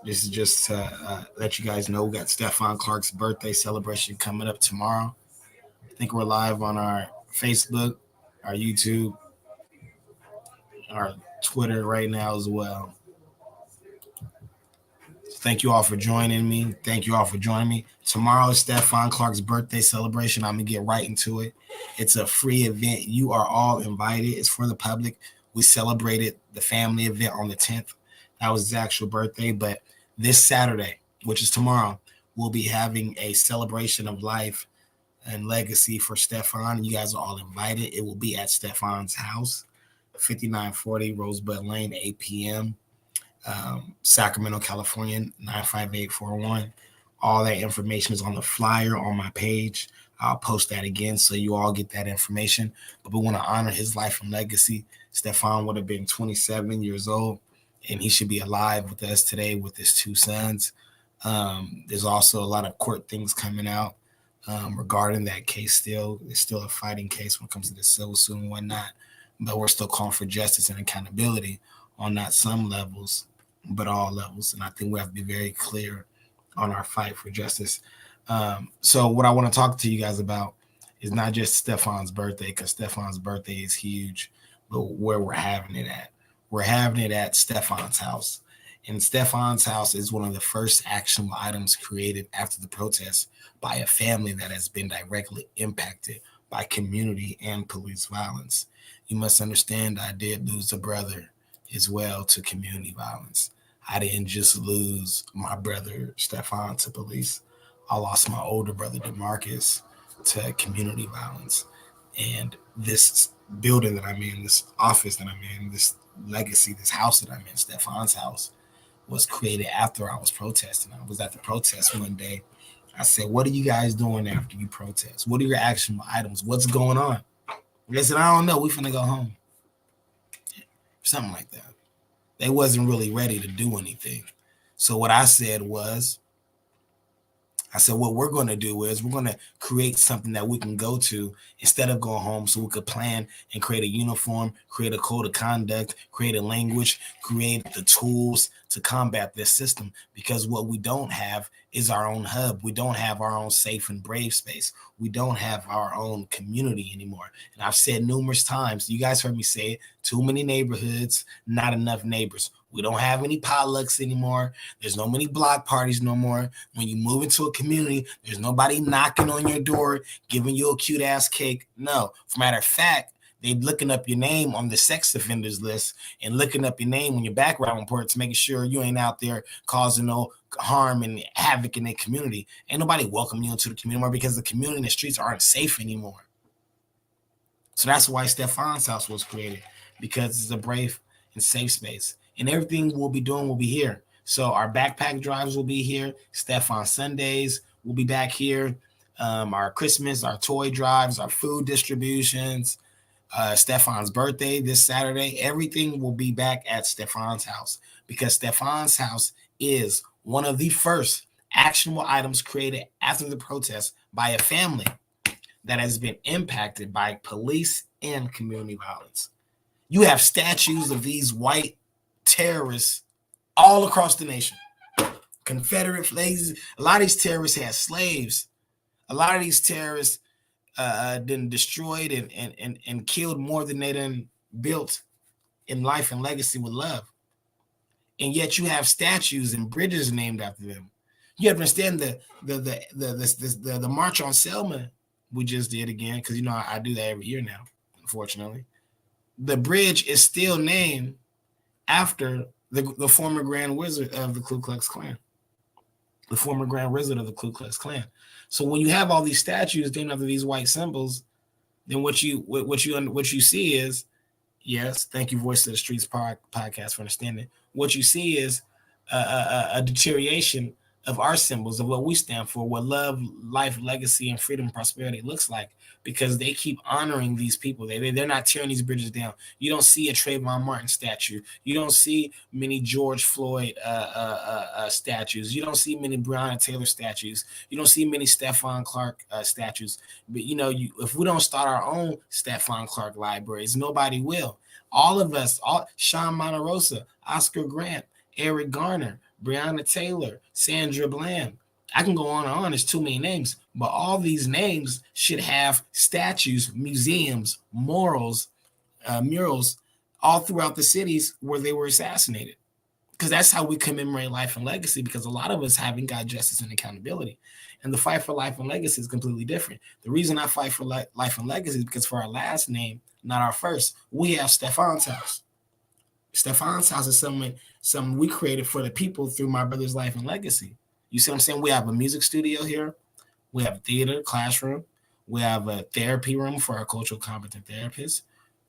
This is just to let you guys know we got Stephon Clark's birthday celebration coming up tomorrow. I think we're live on our Facebook, our YouTube, our Twitter right now as well. Thank you all for joining me. Thank you all for joining me. Tomorrow is Stephon Clark's birthday celebration. I'm going to get right into it. It's a free event. You are all invited. It's for the public. We celebrated the family event on the 10th. That was his actual birthday. But this Saturday, which is tomorrow, we'll be having a celebration of life and legacy for Stephon. You guys are all invited. It will be at Stephon's house, 5940 Rosebud Lane, 8 p.m. Sacramento, California, 95841. All that information is on the flyer on my page. I'll post that again so you all get that information. But we want to honor his life and legacy. Stephon would have been 27 years old, and he should be alive with us today with his two sons. There's also a lot of court things coming out regarding that case still. It's still a fighting case when it comes to the civil suit and whatnot. But we're still calling for justice and accountability on not some levels, but all levels. And I think we have to be very clear on our fight for justice. So what I want to talk to you guys about is not just Stephon's birthday, because Stephon's birthday is huge, but where we're having it at. We're having it at Stephon's house. And Stephon's house is one of the first actionable items created after the protest by a family that has been directly impacted by community and police violence. You must understand I did lose a brother as well to community violence. I didn't just lose my brother Stephon to police. I lost my older brother DeMarcus to community violence. And this building that I'm in, this office that I'm in, this legacy, this house that I'm in, Stephon's house, was created after I was protesting. I was at the protest one day. I said, what are you guys doing after you protest? What are your actionable items? What's going on? They said, I don't know. We finna go home. Something like that. They wasn't really ready to do anything. So what I said was, what we're going to do is we're going to create something that we can go to instead of going home, so we could plan and create a uniform, create a code of conduct, create a language, create the tools to combat this system. Because what we don't have is our own hub. We don't have our own safe and brave space. We don't have our own community anymore. And I've said numerous times, you guys heard me say it, too many neighborhoods, not enough neighbors. We don't have any potlucks anymore. There's no many block parties no more. When you move into a community, there's nobody knocking on your door, giving you a cute ass cake. No, as a matter of fact, they looking up your name on the sex offenders list and looking up your name on your background reports, making sure you ain't out there causing no harm and havoc in their community. Ain't nobody welcoming you into the community anymore because the community and the streets aren't safe anymore. So that's why Stephon's house was created, because it's a brave and safe space. And everything we'll be doing will be here. So our backpack drives will be here. Stephon Sundays will be back here. Our Christmas, our toy drives, our food distributions, Stephon's birthday this Saturday, everything will be back at Stephon's house, because Stephon's house is one of the first actionable items created after the protest by a family that has been impacted by police and community violence. You have statues of these white terrorists all across the nation. Confederate flags. A lot of these terrorists had slaves. A lot of these terrorists done destroyed and killed more than they done built in life and legacy with love. And yet you have statues and bridges named after them. You understand the March on Selma we just did again, because you know I do that every year now, unfortunately. The bridge is still named after the former Grand Wizard of the Ku Klux Klan. The former Grand Wizard of the Ku Klux Klan. So when you have all these statues named after these white symbols, then what you see is, yes, thank you, Voice of the Streets podcast, for understanding. What you see is a deterioration of our symbols, of what we stand for, what love, life, legacy, and freedom and prosperity looks like, because they keep honoring these people. They're not tearing these bridges down. You don't see a Trayvon Martin statue. You don't see many George Floyd statues. You don't see many Breonna Taylor statues. You don't see many Stephon Clark statues. But, if we don't start our own Stephon Clark libraries, nobody will. All of us, Sean Monterosa, Oscar Grant, Eric Garner, Breonna Taylor, Sandra Bland. I can go on and on. There's too many names, but all these names should have statues, museums, murals all throughout the cities where they were assassinated. Because that's how we commemorate life and legacy, because a lot of us haven't got justice and accountability. And the fight for life and legacy is completely different. The reason I fight for life and legacy is because for our last name, not our first, we have Stephon's house. Stephon's house is something we created for the people through my brother's life and legacy. You see what I'm saying? We have a music studio here. We have a theater, classroom. We have a therapy room for our cultural competent therapists.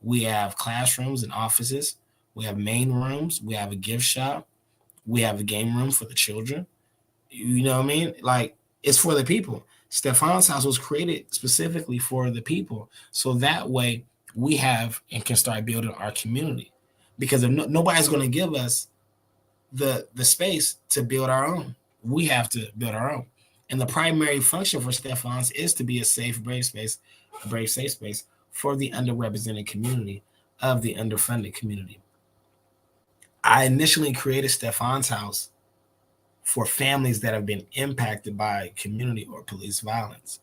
We have classrooms and offices. We have main rooms. We have a gift shop. We have a game room for the children. You know what I mean? Like, it's for the people. Stephon's house was created specifically for the people. So that way we have and can start building our community. Because if nobody's going to give us the space to build our own, we have to build our own. And the primary function for Stephon's is to be a safe, brave space, a brave, safe space for the underrepresented community of the underfunded community. I initially created Stephon's house for families that have been impacted by community or police violence.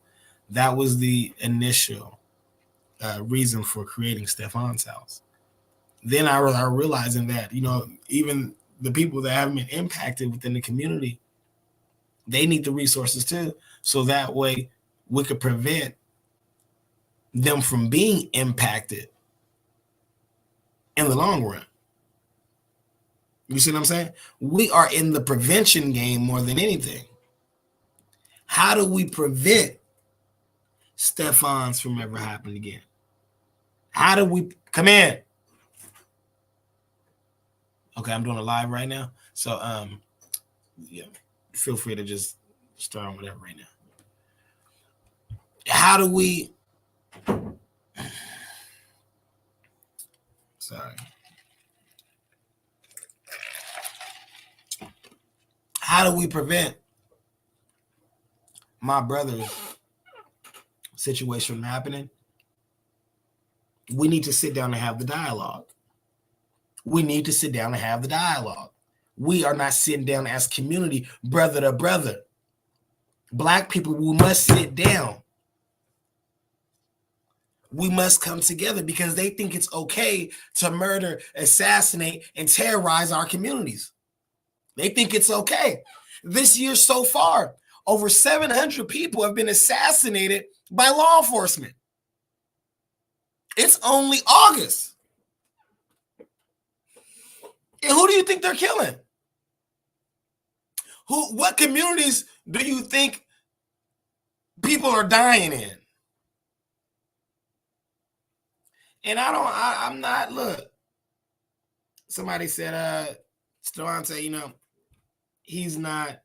That was the initial reason for creating Stephon's house. Then I realizing that, even the people that haven't been impacted within the community, they need the resources too. So that way we could prevent them from being impacted in the long run. You see what I'm saying? We are in the prevention game more than anything. How do we prevent Stephon's from ever happening again? How do we come in? Okay, I'm doing a live right now. So yeah, feel free to just start on whatever right now. How do we How do we prevent my brother's situation from happening? We need to sit down and have the dialogue. We need to sit down and have the dialogue. We are not sitting down as community, brother to brother. Black people, we must sit down. We must come together because they think it's okay to murder, assassinate, and terrorize our communities. They think it's okay. This year so far, over 700 people have been assassinated by law enforcement. It's only August. And who do you think they're killing? What communities do you think people are dying in? And I'm not, look, somebody said, Stefan, he's not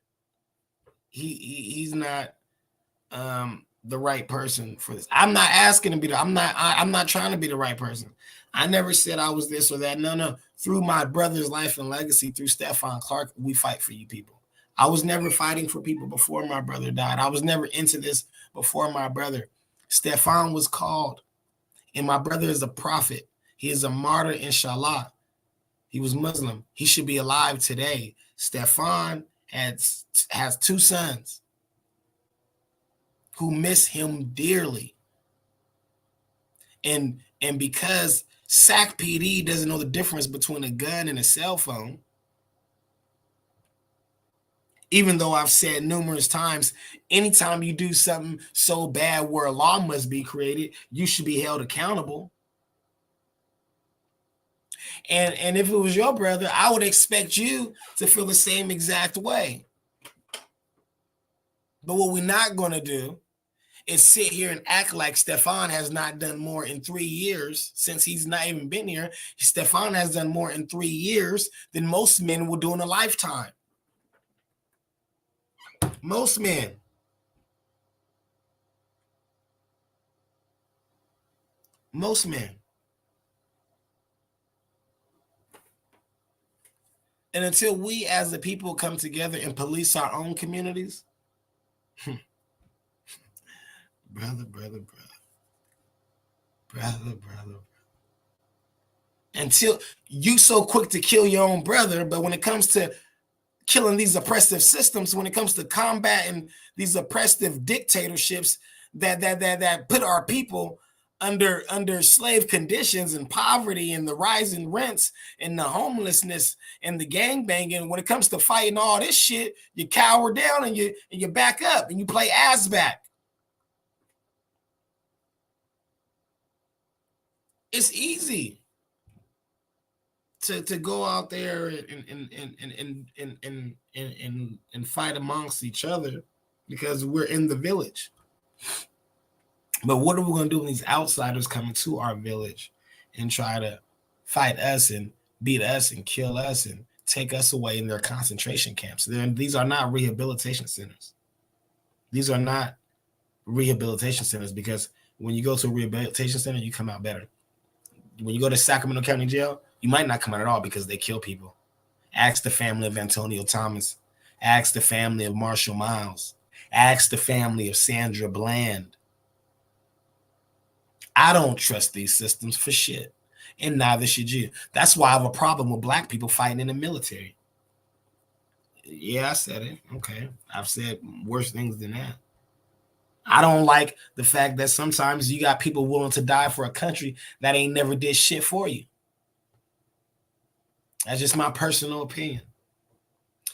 the right person for this. I'm not asking to be I'm not trying to be the right person. I never said I was this or that. No. Through my brother's life and legacy, through Stefan Clark, we fight for you people. I was never fighting for people before my brother died. I was never into this before my brother. Stefan was called, and my brother is a prophet. He is a martyr, inshallah. He was Muslim. He should be alive today. Stefan has 2 sons who miss him dearly. And because SAC PD doesn't know the difference between a gun and a cell phone, even though I've said numerous times, anytime you do something so bad where a law must be created, you should be held accountable. And if it was your brother, I would expect you to feel the same exact way. But what we're not going to do is sit here and act like Stefan has not done more in 3 years since he's not even been here. Stefan has done more in 3 years than most men will do in a lifetime. Most men. Most men. And until we as a people come together and police our own communities, brother. Until you so quick to kill your own brother, but when it comes to killing these oppressive systems when it comes to combating these oppressive dictatorships that put our people under slave conditions and poverty and the rising rents and the homelessness and the gangbanging. When it comes to fighting all this shit, you cower down and you back up and you play ass back. It's easy to go out there and fight amongst each other because we're in the village. But what are we going to do when these outsiders come into our village and try to fight us and beat us and kill us and take us away in their concentration camps? These are not rehabilitation centers. These are not rehabilitation centers, because when you go to a rehabilitation center, you come out better. When you go to Sacramento County Jail, you might not come out at all because they kill people. Ask the family of Antonio Thomas. Ask the family of Marshall Miles. Ask the family of Sandra Bland. I don't trust these systems for shit, and neither should you. That's why I have a problem with black people fighting in the military. Yeah, I said it. Okay. I've said worse things than that. I don't like the fact that sometimes you got people willing to die for a country that ain't never did shit for you. That's just my personal opinion.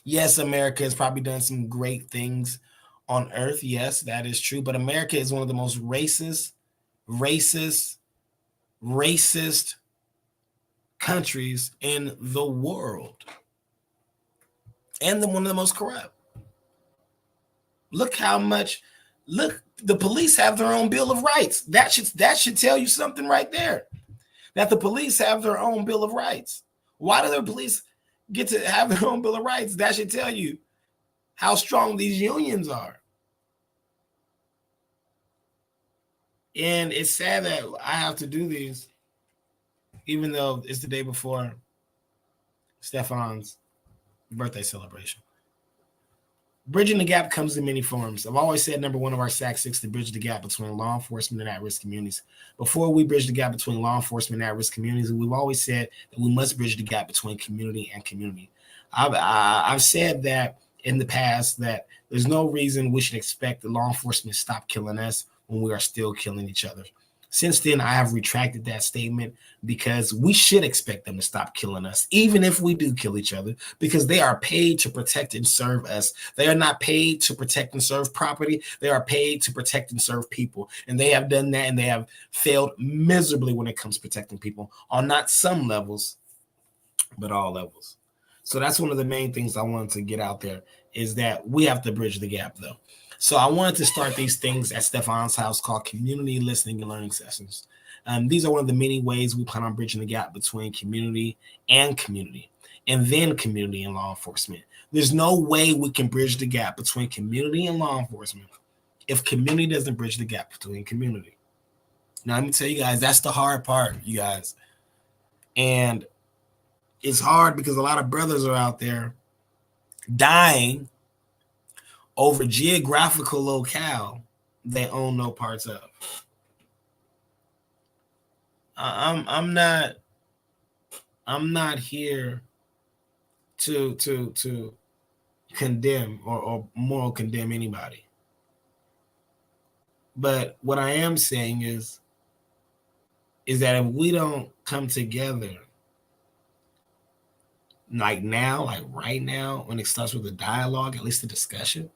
Yes, America has probably done some great things on earth. Yes, that is true. But America is one of the most racist countries in the world, and one of the most corrupt. Look, the police have their own Bill of Rights. That should tell you something right there, that the police have their own Bill of Rights. Why do the police get to have their own Bill of Rights? That should tell you how strong these unions are. And it's sad that I have to do these, even though it's the day before Stefan's birthday celebration. Bridging the gap comes in many forms. I've always said number one of our SAC-6 is to bridge the gap between law enforcement and at-risk communities. Before we bridge the gap between law enforcement and at-risk communities, we've always said that we must bridge the gap between community and community. I've said that in the past, that there's no reason we should expect the law enforcement to stop killing us when we are still killing each other. Since then, I have retracted that statement, because we should expect them to stop killing us, even if we do kill each other, because they are paid to protect and serve us. They are not paid to protect and serve property. They are paid to protect and serve people. And they have done that, and they have failed miserably when it comes to protecting people on not some levels, but all levels. So that's one of the main things I wanted to get out there, is that we have to bridge the gap, though. So I wanted to start these things at Stefan's house called community listening and learning sessions. These are one of the many ways we plan on bridging the gap between community, and then community and law enforcement. There's no way we can bridge the gap between community and law enforcement if community doesn't bridge the gap between community. Now, let me tell you guys, that's the hard part, you guys. And it's hard because a lot of brothers are out there dying over geographical locale they own no parts of. I'm not here to condemn or moral condemn anybody. But what I am saying is that if we don't come together, like right now, when it starts with the dialogue, at least the discussion,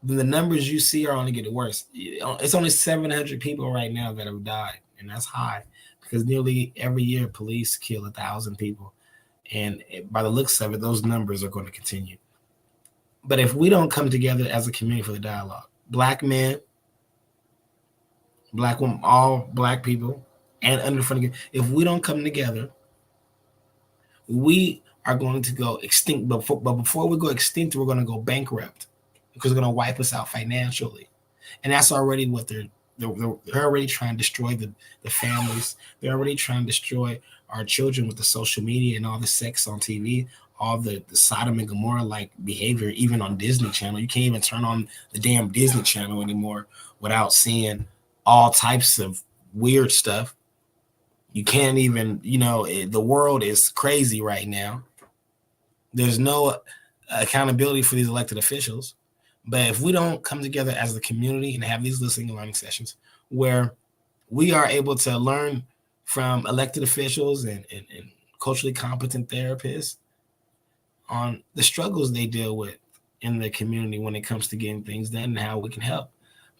then the numbers you see are only getting worse. It's only 700 people right now that have died, and that's high, because nearly every year police kill 1,000 people. And by the looks of it, those numbers are going to continue. But if we don't come together as a community for the dialogue, black men, black women, all black people, and underfunded, if we don't come together, we are going to go extinct. But before we go extinct, we're going to go bankrupt, because they're going to wipe us out financially. And that's already what they're already trying to destroy the families. They're already trying to destroy our children with the social media and all the sex on TV, all the Sodom and Gomorrah like behavior, even on Disney Channel. You can't even turn on the damn Disney Channel anymore without seeing all types of weird stuff. You can't even, the world is crazy right now. There's no accountability for these elected officials. But if we don't come together as a community and have these listening and learning sessions where we are able to learn from elected officials and culturally competent therapists on the struggles they deal with in the community when it comes to getting things done and how we can help.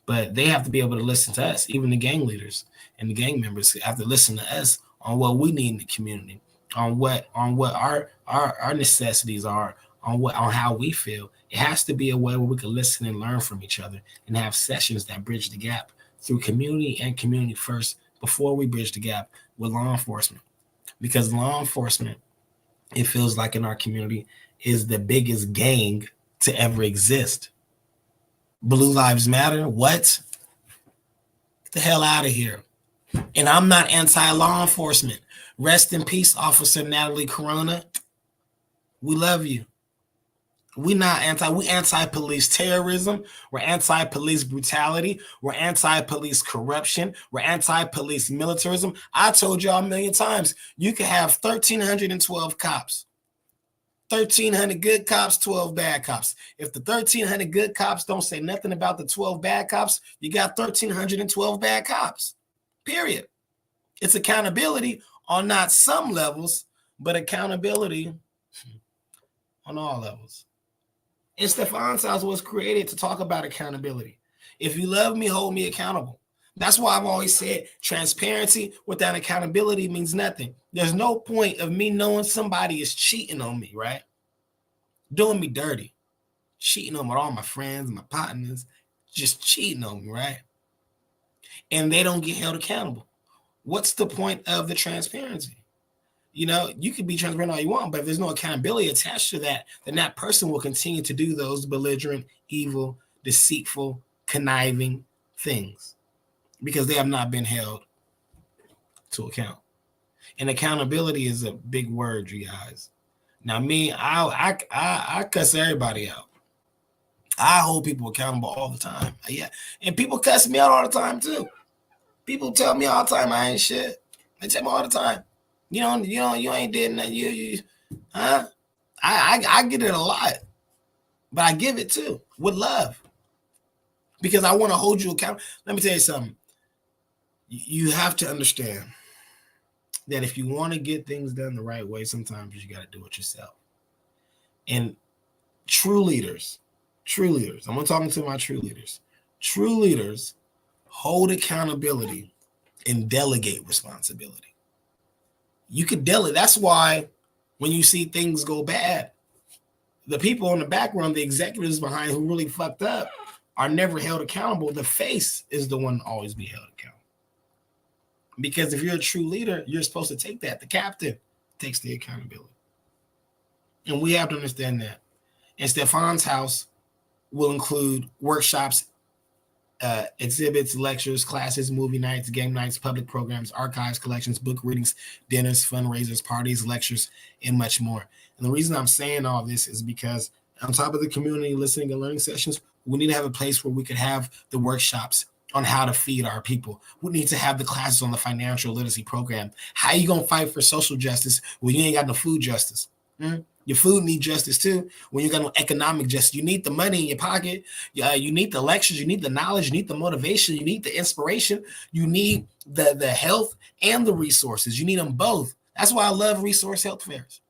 But they have to be able to listen to us. Even the gang leaders and the gang members have to listen to us on what we need in the community, on what our necessities are, on how we feel. It has to be a way where we can listen and learn from each other and have sessions that bridge the gap through community and community first before we bridge the gap with law enforcement. Because law enforcement, it feels like in our community, is the biggest gang to ever exist. Blue Lives Matter? What? Get the hell out of here. And I'm not anti-law enforcement. Rest in peace, Officer Natalie Corona. We love you. We anti-police terrorism. We're anti-police brutality. We're anti-police corruption. We're anti-police militarism. I told y'all a million times, you can have 1,312 cops. 1,300 good cops, 12 bad cops. If the 1,300 good cops don't say nothing about the 12 bad cops, you got 1,312 bad cops. Period. It's accountability on not some levels, but accountability on all levels. And Stefan's house was created to talk about accountability. If you love me, hold me accountable. That's why I've always said transparency without accountability means nothing. There's no point of me knowing somebody is cheating on me, right? Doing me dirty. Cheating on with all my friends, my partners, just cheating on me, right? And they don't get held accountable. What's the point of the transparency? You know, you can be transparent all you want, but if there's no accountability attached to that, then that person will continue to do those belligerent, evil, deceitful, conniving things because they have not been held to account. And accountability is a big word, you guys. Now, me, I cuss everybody out. I hold people accountable all the time. Yeah, and people cuss me out all the time too. People tell me all the time I ain't shit. They tell me all the time. You ain't did nothing. I get it a lot, but I give it too with love because I want to hold you accountable. Let me tell you something. You have to understand that if you want to get things done the right way, sometimes you got to do it yourself. And true leaders, I'm talking to my true leaders. True leaders hold accountability and delegate responsibility. You could delegate. That's why when you see things go bad, the people in the background, the executives behind who really fucked up, are never held accountable. The face is the one to always be held accountable. Because if you're a true leader, you're supposed to take that. The captain takes the accountability. And we have to understand that. And Stefan's house will include workshops, exhibits, lectures, classes, movie nights, game nights, public programs, archives, collections, book readings, dinners, fundraisers, parties, lectures, and much more. And the reason I'm saying all this is because on top of the community listening and learning sessions, we need to have a place where we could have the workshops on how to feed our people. We need to have the classes on the financial literacy program. How you going to fight for social justice when you ain't got no food justice? Your food needs justice too. When you got no economic justice, you need the money in your pocket. You need the lectures. You need the knowledge. You need the motivation. You need the inspiration. You need the health and the resources. You need them both. That's why I love resource health fairs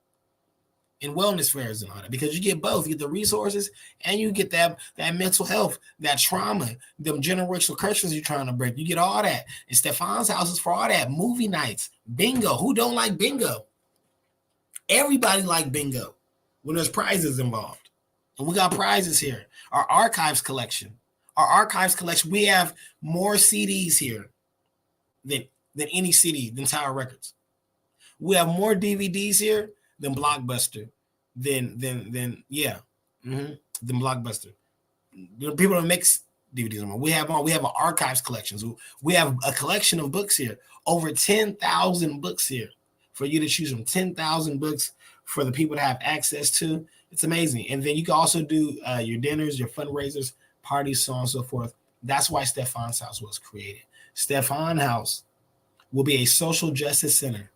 and wellness fairs and all that, because you get both. You get the resources and you get that mental health, that trauma, them generational curses you're trying to break. You get all that. And Stefan's house is for all that. Movie nights, bingo. Who don't like bingo? Everybody like bingo when there's prizes involved. And we got prizes here. Our archives collection, we have more CDs here than any CD, than Tower Records. We have more DVDs here than Blockbuster, than Blockbuster. People don't make DVDs anymore. We have an archives collections. We have a collection of books here, over 10,000 books here for you to choose from. 10,000 books for the people to have access to. It's amazing. And then you can also do your dinners, your fundraisers, parties, so on and so forth. That's why Stefan's house was created. Stefan's house will be a social justice center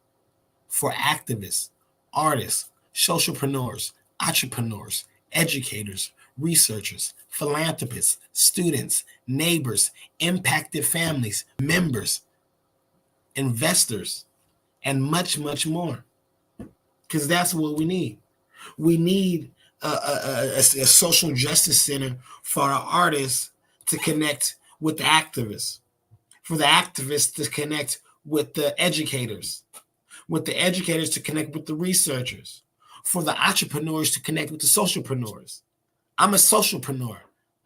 for activists, artists, socialpreneurs, entrepreneurs, educators, researchers, philanthropists, students, neighbors, impacted families, members, investors, and much, much more. Because that's what we need. We need a social justice center for our artists to connect with the activists, for the activists to connect with the educators, with the educators to connect with the researchers, for the entrepreneurs to connect with the socialpreneurs. I'm a socialpreneur.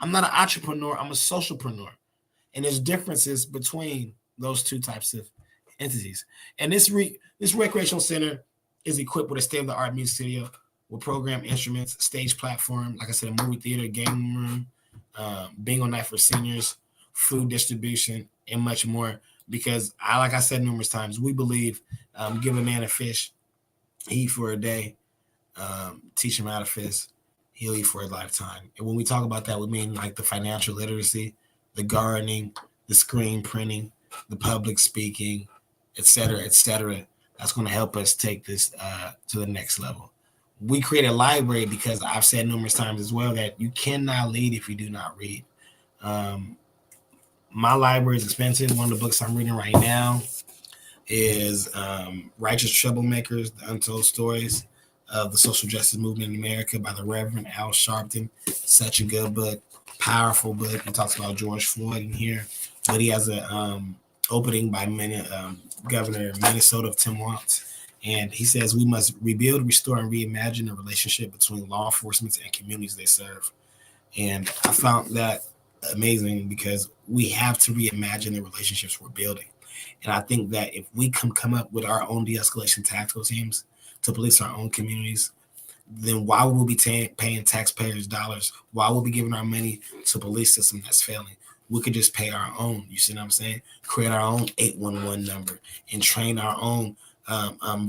I'm not an entrepreneur. I'm a socialpreneur. And there's differences between those two types of entities. And this recreational center is equipped with a state-of-the-art music studio with program instruments, stage platform, like I said, a movie theater, game room, bingo night for seniors, food distribution, and much more. Because like I said numerous times, we believe give a man a fish, he eat for a day, teach him how to fish, he'll eat for a lifetime. And when we talk about that, we mean like the financial literacy, the gardening, the screen printing, the public speaking, et cetera, et cetera. That's going to help us take this to the next level. We create a library because I've said numerous times as well that you cannot lead if you do not read. My library is expensive. One of the books I'm reading right now is Righteous Troublemakers, The Untold Stories of the Social Justice Movement in America by the Reverend Al Sharpton. Such a good book, powerful book. He talks about George Floyd in here, but he has a opening by Governor of Minnesota, Tim Walz. And he says we must rebuild, restore, and reimagine the relationship between law enforcement and communities they serve. And I found that amazing because we have to reimagine the relationships we're building. And I think that if we come up with our own de-escalation tactical teams to police our own communities, then why would we be paying taxpayers' dollars? Why would we be giving our money to a police system that's failing? We could just pay our own. You see what I'm saying? Create our own 811 number and train our own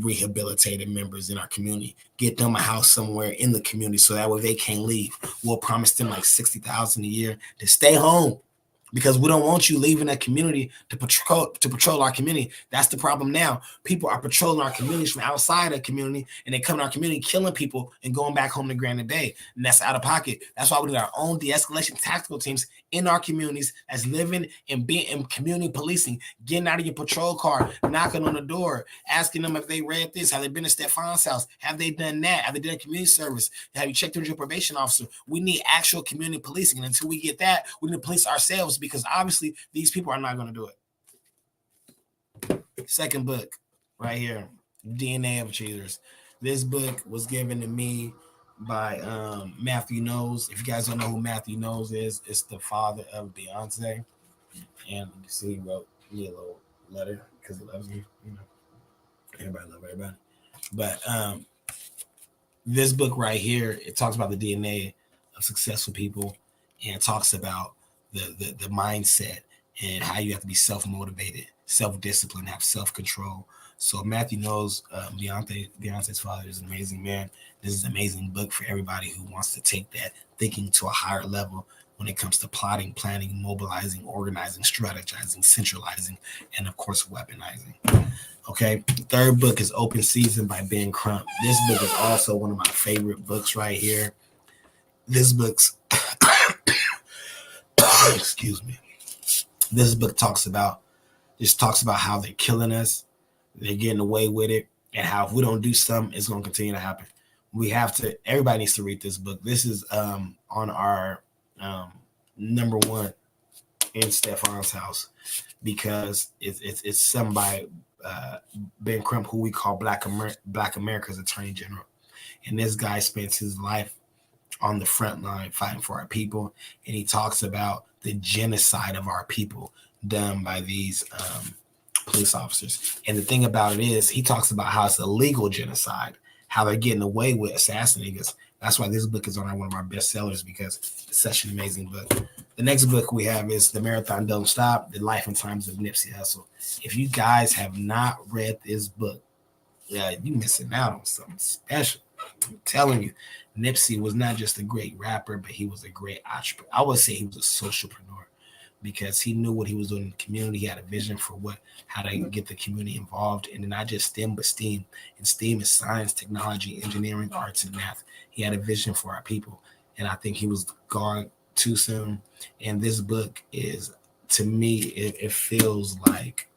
rehabilitated members in our community. Get them a house somewhere in the community so that way they can't leave. We'll promise them like $60,000 a year to stay home, because we don't want you leaving that community to patrol our community. That's the problem now. People are patrolling our communities from outside the community, and they come to our community killing people and going back home to Granite Bay. And that's out of pocket. That's why we need our own de-escalation tactical teams in our communities as living and being in community policing, getting out of your patrol car, knocking on the door, asking them if they read this, have they been to Stefan's house, have they done that, have they done community service, have you checked with your probation officer? We need actual community policing, and until we get that, we need to police ourselves, because obviously these people are not going to do it. Second book right here, DNA of Cheaters. This book was given to me by Matthew Knowles. If you guys don't know who Matthew Knowles is, it's the father of Beyonce. And you see, he wrote me a little letter because he loves me. You know, everybody loves everybody. But this book right here, it talks about the DNA of successful people, and it talks about the mindset and how you have to be self-motivated, self-disciplined, have self-control. So Matthew Knowles, Beyonce's father, is an amazing man. This is an amazing book for everybody who wants to take that thinking to a higher level when it comes to plotting, planning, mobilizing, organizing, strategizing, centralizing, and of course, weaponizing. Okay, third book is Open Season by Ben Crump. This book is also one of my favorite books right here. This book's excuse me. This book talks about how they're killing us, they're getting away with it, and how if we don't do something, it's going to continue to happen. Everybody needs to read this book. This is on our number one in Stefan's house, because it's sung by Ben Crump, who we call Black America's Attorney General. And this guy spends his life on the front line fighting for our people, and he talks about the genocide of our people done by these police officers. And the thing about it is, he talks about how it's illegal genocide, how they're getting away with assassinating us. That's why this book is on one of our best sellers, because it's such an amazing book. The next book we have is The Marathon Don't Stop, The Life and Times of Nipsey Hussle. If you guys have not read this book, you're missing out on something special. I'm telling you, Nipsey was not just a great rapper, but he was a great entrepreneur. I would say he was a socialpreneur, because he knew what he was doing in the community. He had a vision for how to get the community involved, and not just STEM, but STEAM. And STEAM is science, technology, engineering, arts, and math. He had a vision for our people, and I think he was gone too soon. And this book is, to me, it feels like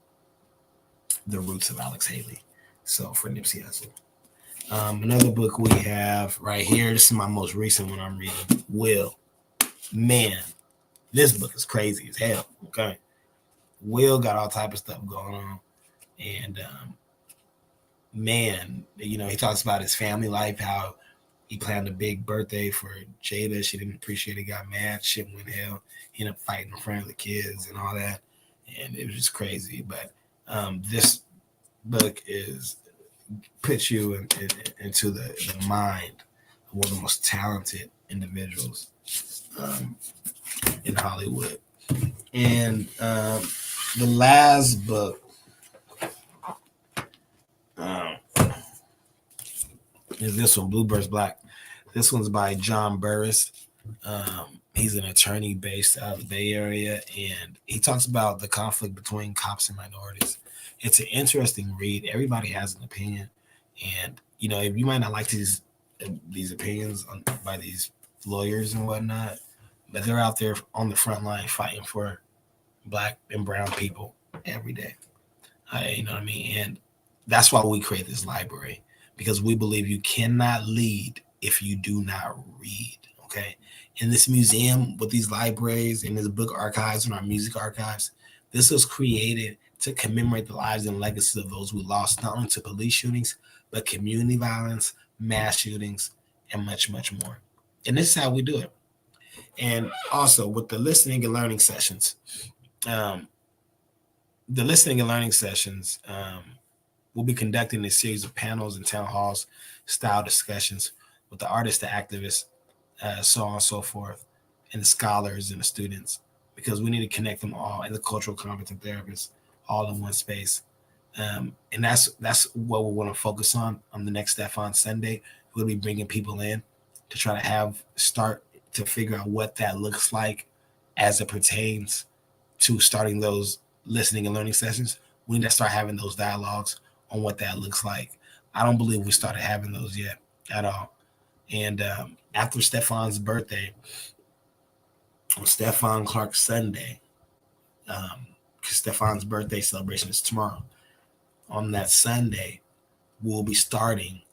the roots of Alex Haley. So for Nipsey Hussle. Another book we have right here. This is my most recent one I'm reading. Will. Man, this book is crazy as hell. Okay. Will got all type of stuff going on. And man, he talks about his family life, how he planned a big birthday for Jada. She didn't appreciate it, got mad, shit went hell. He ended up fighting in front of the kids and all that. And it was just crazy. But this book puts you into the mind of one of the most talented individuals in Hollywood. And the last book is this one, Bluebird's Black. This one's by John Burris. He's an attorney based out of the Bay Area, and he talks about the conflict between cops and minorities. It's an interesting read. Everybody has an opinion, and if you might not like these opinions by these lawyers and whatnot, but they're out there on the front line fighting for Black and brown people every day. You know what I mean? And that's why we create this library, because we believe you cannot lead if you do not read. Okay. In this museum with these libraries and this book archives and our music archives, this was created to commemorate the lives and legacies of those we lost, not only to police shootings, but community violence, mass shootings, and much, much more. And this is how we do it. And also with the listening and learning sessions, we'll be conducting a series of panels and town halls style discussions with the artists, the activists, so on and so forth, and the scholars and the students, because we need to connect them all, and the cultural competent therapists, all in one space. And that's what we want to focus on the next Stefan Sunday. We'll be bringing people in to try to start to figure out what that looks like as it pertains to starting those listening and learning sessions. We need to start having those dialogues on what that looks like. I don't believe we started having those yet at all. And after Stefan's birthday, on Stefan Clark's Sunday, because Stefan's birthday celebration is tomorrow, on that Sunday, we'll be starting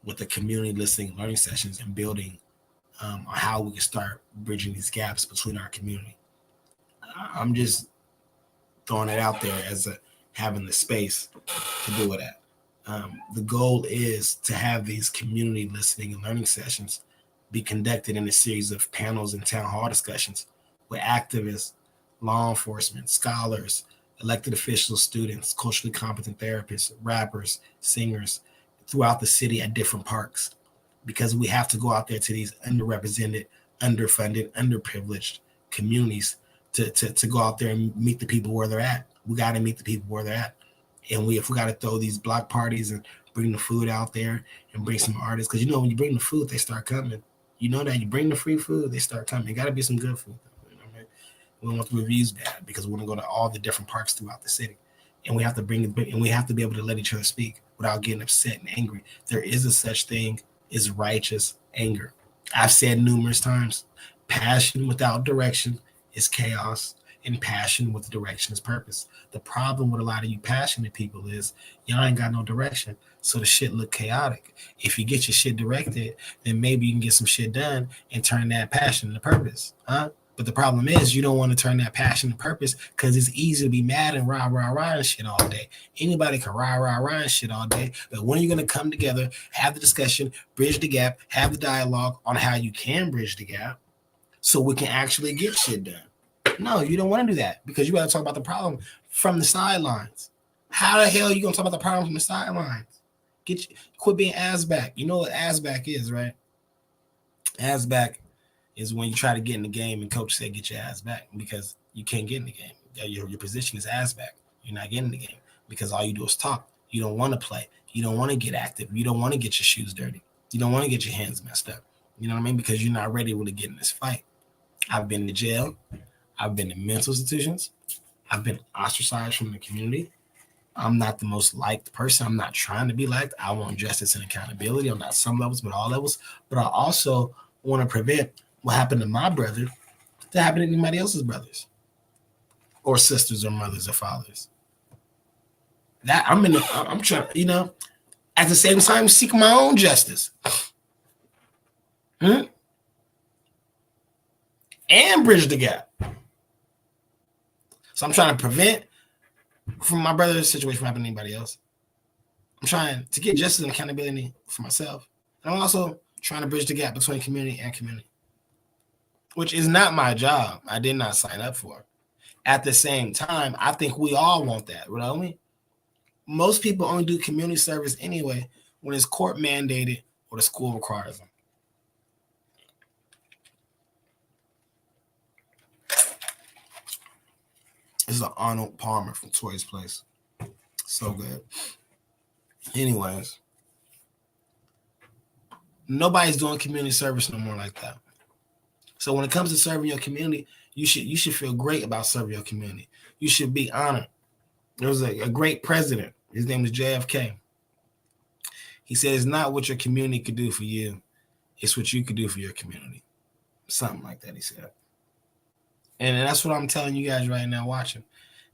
with the community listening and learning sessions and building on how we can start bridging these gaps between our community. I'm just throwing it out there as having the space to do it at. The goal is to have these community listening and learning sessions be conducted in a series of panels and town hall discussions with activists, law enforcement, scholars, elected officials, students, culturally competent therapists, rappers, singers throughout the city at different parks, because we have to go out there to these underrepresented, underfunded, underprivileged communities to go out there and meet the people where they're at. We got to meet the people where they're at. And if we got to throw these block parties and bring the food out there and bring some artists, because when you bring the food, they start coming. You know that you bring the free food, they start coming. It got to be some good food. You know what I mean? We don't want the reviews bad, because we want to go to all the different parks throughout the city, and we have to we have to be able to let each other speak without getting upset and angry. There is a such thing as righteous anger. I've said numerous times, passion without direction is chaos, and passion with direction is purpose. The problem with a lot of you passionate people is y'all ain't got no direction, so the shit look chaotic. If you get your shit directed, then maybe you can get some shit done and turn that passion into purpose, huh? But the problem is you don't want to turn that passion to purpose, because it's easy to be mad and rah, rah, rah and shit all day. Anybody can rah, rah, rah and shit all day. But when are you going to come together, have the discussion, bridge the gap, have the dialogue on how you can bridge the gap so we can actually get shit done? No, you don't want to do that, because you got to talk about the problem from the sidelines. How the hell are you going to talk about the problem from the sidelines? Quit being ass back. You know what ass back is, right? Ass back is when you try to get in the game and coach say get your ass back, because you can't get in the game. Your position is ass back. You're not getting in the game because all you do is talk. You don't want to play. You don't want to get active. You don't want to get your shoes dirty. You don't want to get your hands messed up. You know what I mean? Because you're not ready to get in this fight. I've been to jail. I've been in mental institutions. I've been ostracized from the community. I'm not the most liked person. I'm not trying to be liked. I want justice and accountability on not some levels, but all levels. But I also want to prevent what happened to my brother to happen to anybody else's brothers or sisters or mothers or fathers. That I'm trying, at the same time, seek my own justice. And bridge the gap. So I'm trying to prevent from my brother's situation from happening to anybody else. I'm trying to get justice and accountability for myself. And I'm also trying to bridge the gap between community and community, which is not my job. I did not sign up for it. At the same time, I think we all want that, you know what I mean? Most people only do community service anyway when it's court mandated or the school requires them. This is an Arnold Palmer from Toy's Place. So good. Anyways, nobody's doing community service no more like that. So when it comes to serving your community, you should feel great about serving your community. You should be honored. There was a great president. His name was JFK. He said, it's not what your community could do for you. It's what you could do for your community. Something like that, he said. And that's what I'm telling you guys right now watching.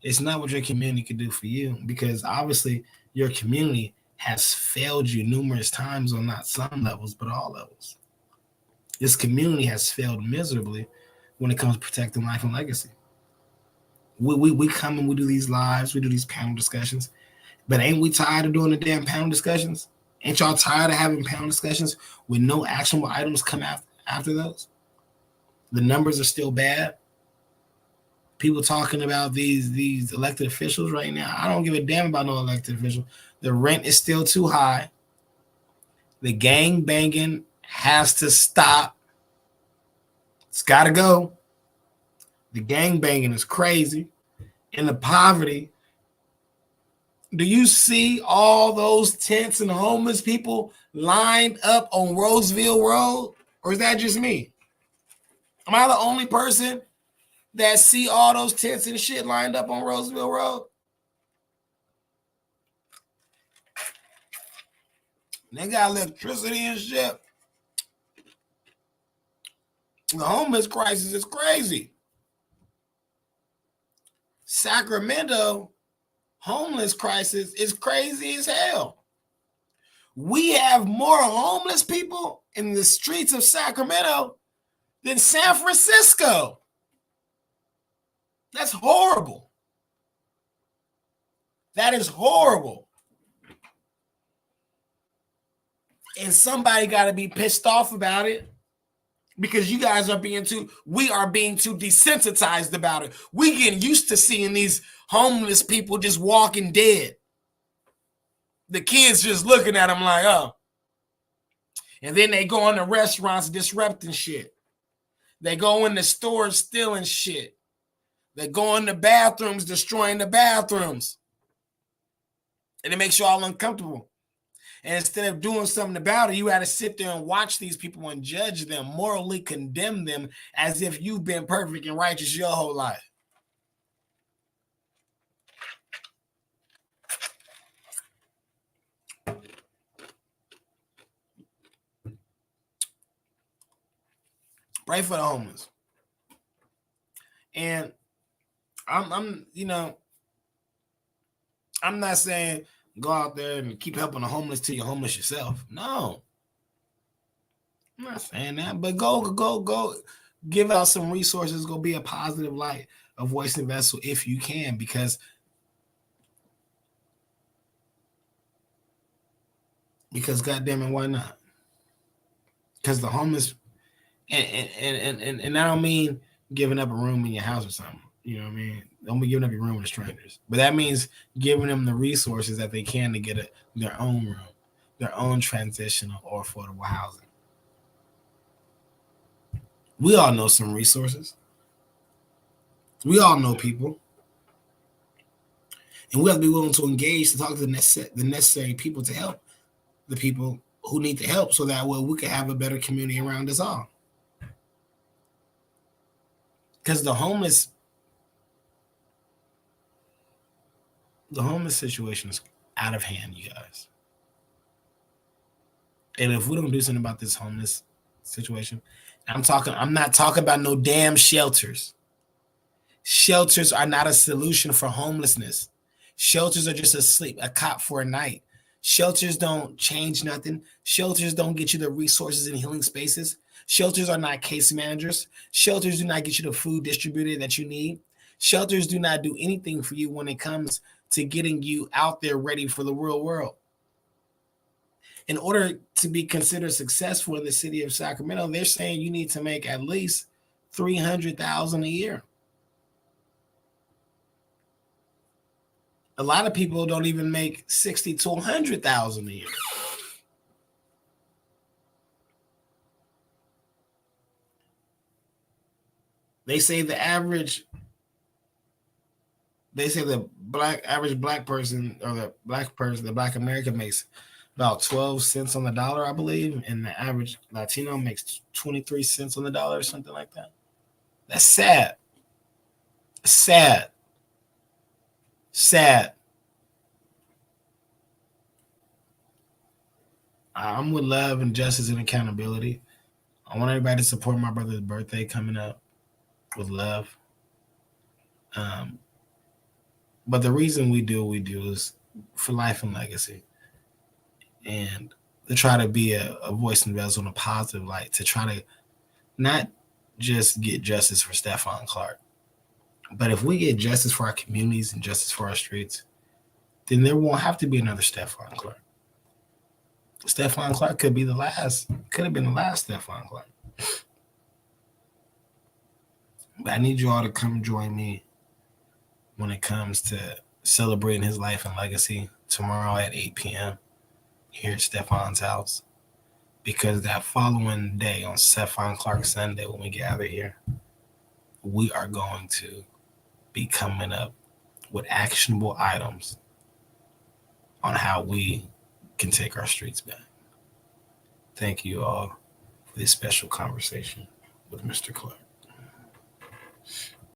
It's not what your community could do for you, because obviously your community has failed you numerous times on not some levels, but all levels. This community has failed miserably when it comes to protecting life and legacy. We come and we do these lives, we do these panel discussions, but ain't we tired of doing the damn panel discussions? Ain't y'all tired of having panel discussions with no actionable items come after those? The numbers are still bad. People talking about these elected officials right now. I don't give a damn about no elected official. The rent is still too high. The gang banging has to stop. It's got to go. The gang banging is crazy. And the poverty. Do you see all those tents and homeless people lined up on Roseville Road? Or is that just me? Am I the only person that see all those tents and shit lined up on Roseville Road? They got electricity and shit. The homeless crisis is crazy. Sacramento homeless crisis is crazy as hell. We have more homeless people in the streets of Sacramento than San Francisco. That's horrible. That is horrible. And somebody got to be pissed off about it, because you guys we are being too desensitized about it. We getting used to seeing these homeless people just walking dead. The kids just looking at them like, oh. And then they go into restaurants disrupting shit. They go in the stores stealing shit. They go in the bathrooms destroying the bathrooms. And it makes you all uncomfortable. And instead of doing something about it, you got to sit there and watch these people and judge them, morally condemn them as if you've been perfect and righteous your whole life. Pray for the homeless. And I'm not saying go out there and keep helping the homeless till you're homeless yourself. No. I'm not saying that, but go give out some resources, go be a positive light, a voice and vessel if you can, because goddamn it, why not? Because the homeless, and I don't mean giving up a room in your house or something. You know what I mean? Don't be giving up your room to strangers. But that means giving them the resources that they can to get their own room, their own transitional or affordable housing. We all know some resources. We all know people. And we have to be willing to engage to talk to the necessary people to help the people who need the help, so that way we can have a better community around us all. Because the homeless The homeless situation is out of hand, you guys. And if we don't do something about this homeless situation, I'm not talking about no damn shelters. Shelters are not a solution for homelessness. Shelters are just a cot for a night. Shelters don't change nothing. Shelters don't get you the resources and healing spaces. Shelters are not case managers. Shelters do not get you the food distributor that you need. Shelters do not do anything for you when it comes to getting you out there ready for the real world. In order to be considered successful in the city of Sacramento, they're saying you need to make at least $300,000 a year. A lot of people don't even make $60,000 to $100,000 a year. They say the average. They say the average black person or the black American makes about 12 cents on the dollar, I believe, and the average Latino makes 23 cents on the dollar or something like that. That's sad. Sad. Sad. I'm with love and justice and accountability. I want everybody to support my brother's birthday coming up with love. But the reason we do what we do is for life and legacy. And to try to be a voice and vessel in a positive light, to try to not just get justice for Stephon Clark, but if we get justice for our communities and justice for our streets, then there won't have to be another Stephon Clark. Stephon Clark could have been the last Stephon Clark. But I need you all to come join me when it comes to celebrating his life and legacy tomorrow at 8 p.m. here at Stefan's house. Because that following day on Stephon Clark Sunday, when we gather here, we are going to be coming up with actionable items on how we can take our streets back. Thank you all for this special conversation with Mr. Clark.